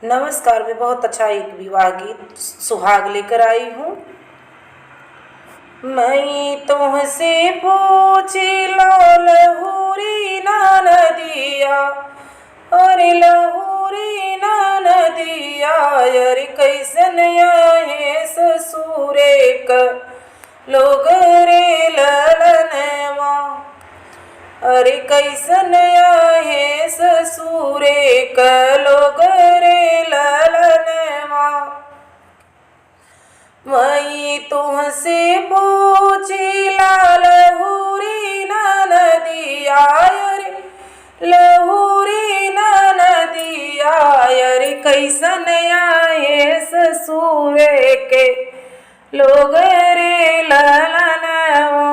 नमस्कार। मैं बहुत अच्छा एक विवाह गीत सुहाग लेकर आई हूँ। मैं तुमसे पूछी लो लहूरी ना नदिया, अरे लहूरी ना नदिया, अरे कैसन है ससुरे क लोग रे ललनवा, अरे कैसन है ससुरे क लोग रे ललनवा। मैं तुमसे पूछी लहूरी ना नदिया, रे लहूरी ना नदिया, रे कैसन है ससुरे के लोग रे ललनवा,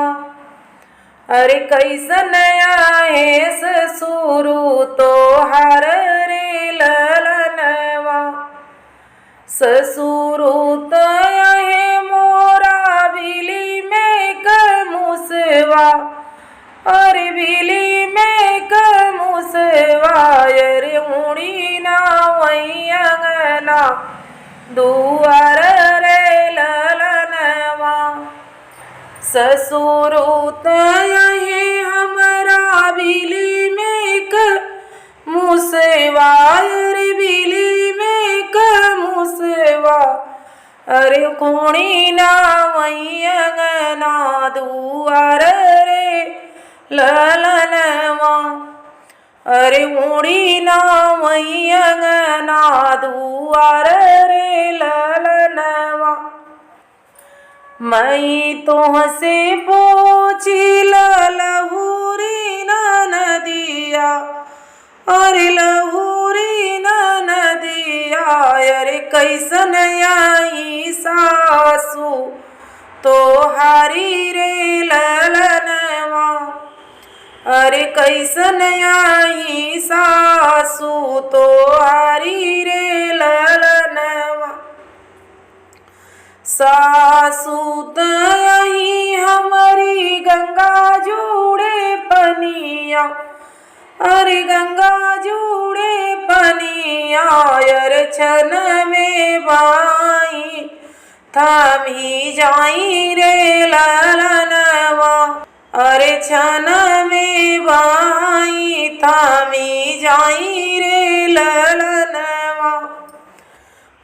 अरे कैसन है ससुरु तोहार रे ललनवा। ससुरु तहे मोरा बिली में कमुसवा, अरे बिली में कमुसवा, अरे उड़ी ना वही अंगना दुआर रे ललनवा। ससुरु तहे हमारा बिली में कमुसवा, अरे बिली में कमुसवा, अरे कोणी ना वही अंगना दुआर रे ललनवा, अरे उड़ी ना वही अंगना दुआर रे ललनवा। मैं तुमसे पूछी लहूरी ना नदिया, अरे लहूरी ना नदिया, अरे कैसन आई सासू तोहारी रे ललनवा, अरे कैसन आई सासू तोहारी रे ललनवा। सासू तही हमारी गंगा जोड़े पनिया, अरे गंगा जोड़े पनिया, अरे छन में बाई थामी जाई रे ललनवा, अरे छन में बाई थामी जाई रे ललनवा।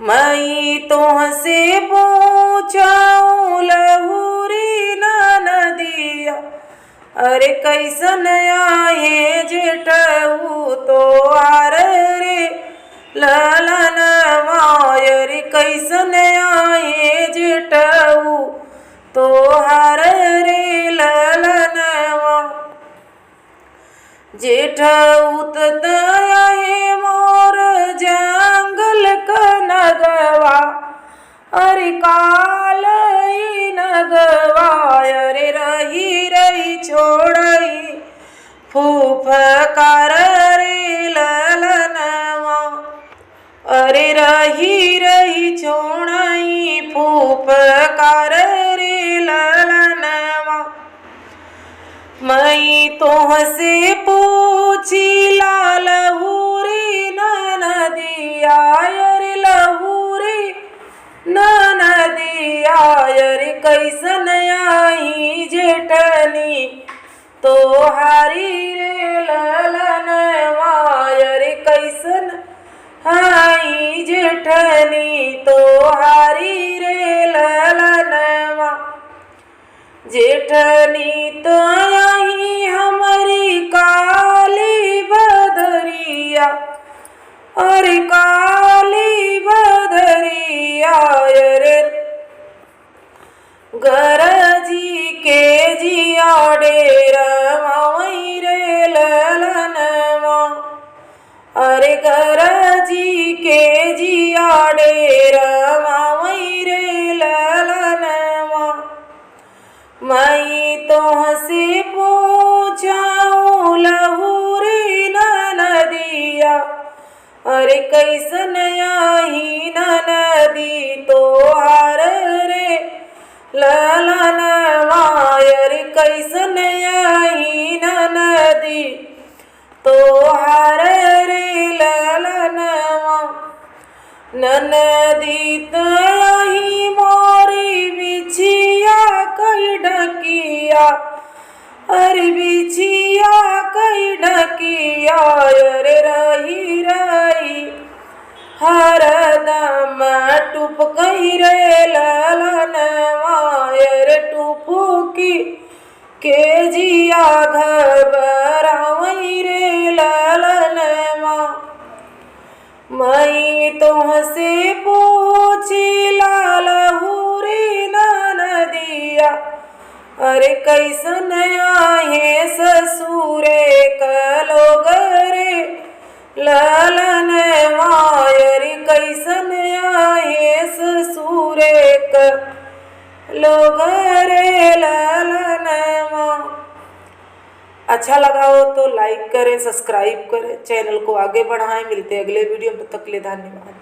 मैं तुमसे पूछूं लहूरी ना नदिया, अरे कैसन आहे जेठऊ तोहार रे ललनवा, अरे कैसन आहे जेठऊ तोहार रे ललनवा। जेठऊ तहे मोर जंगल नगवा, अरे कालई नगवा, अरे रही रही छोड़ई फूफकार रे ललनवा, अरे रही रही छोड़ई फूफकार रे ललनवा। मैं तुमसे पूछी लहूरी ना नदिया, अरे लहूरी ना नदिया, अरे कैसन आई जेठनी तोहारी रे ललनवा, अरे कैसन आई जेठनी तोहारी रे ललनवा। जेठनी तही हमारी काली बदरिया, अरे काली बदरिया, अरे गरजी के जिया डेरवा वही रे ललनवा, अरे गरजी के जिया डेरवा वही रे ललनवा। मैं तुमसे पूछूं लहूरी ना नदिया, अरे कैसन आई ना नदी तोहार रे ललनवा, अरे कैसन आई ना नदी तोहार रे ललनवा। ननदी तही मोरी बिछिया कई ढकिया, अरे बिछिया कई ढकिया, अरे रही रही हरदम टूप कही रे ललनवा, अरे टूपुकी के जिया घबरावई रे ललनवा। मई तुमसे पूछी लालहुरी ननदिया, अरे कैसन आहे ससुरे कलोग रे ललनवा, अरे कैसन आहे ससुरे कलोग रे ललनवा। अच्छा लगा हो तो लाइक करें, सब्सक्राइब करें, चैनल को आगे बढ़ाएं। मिलते हैं अगले वीडियो में, तब तक के लिए धन्यवाद।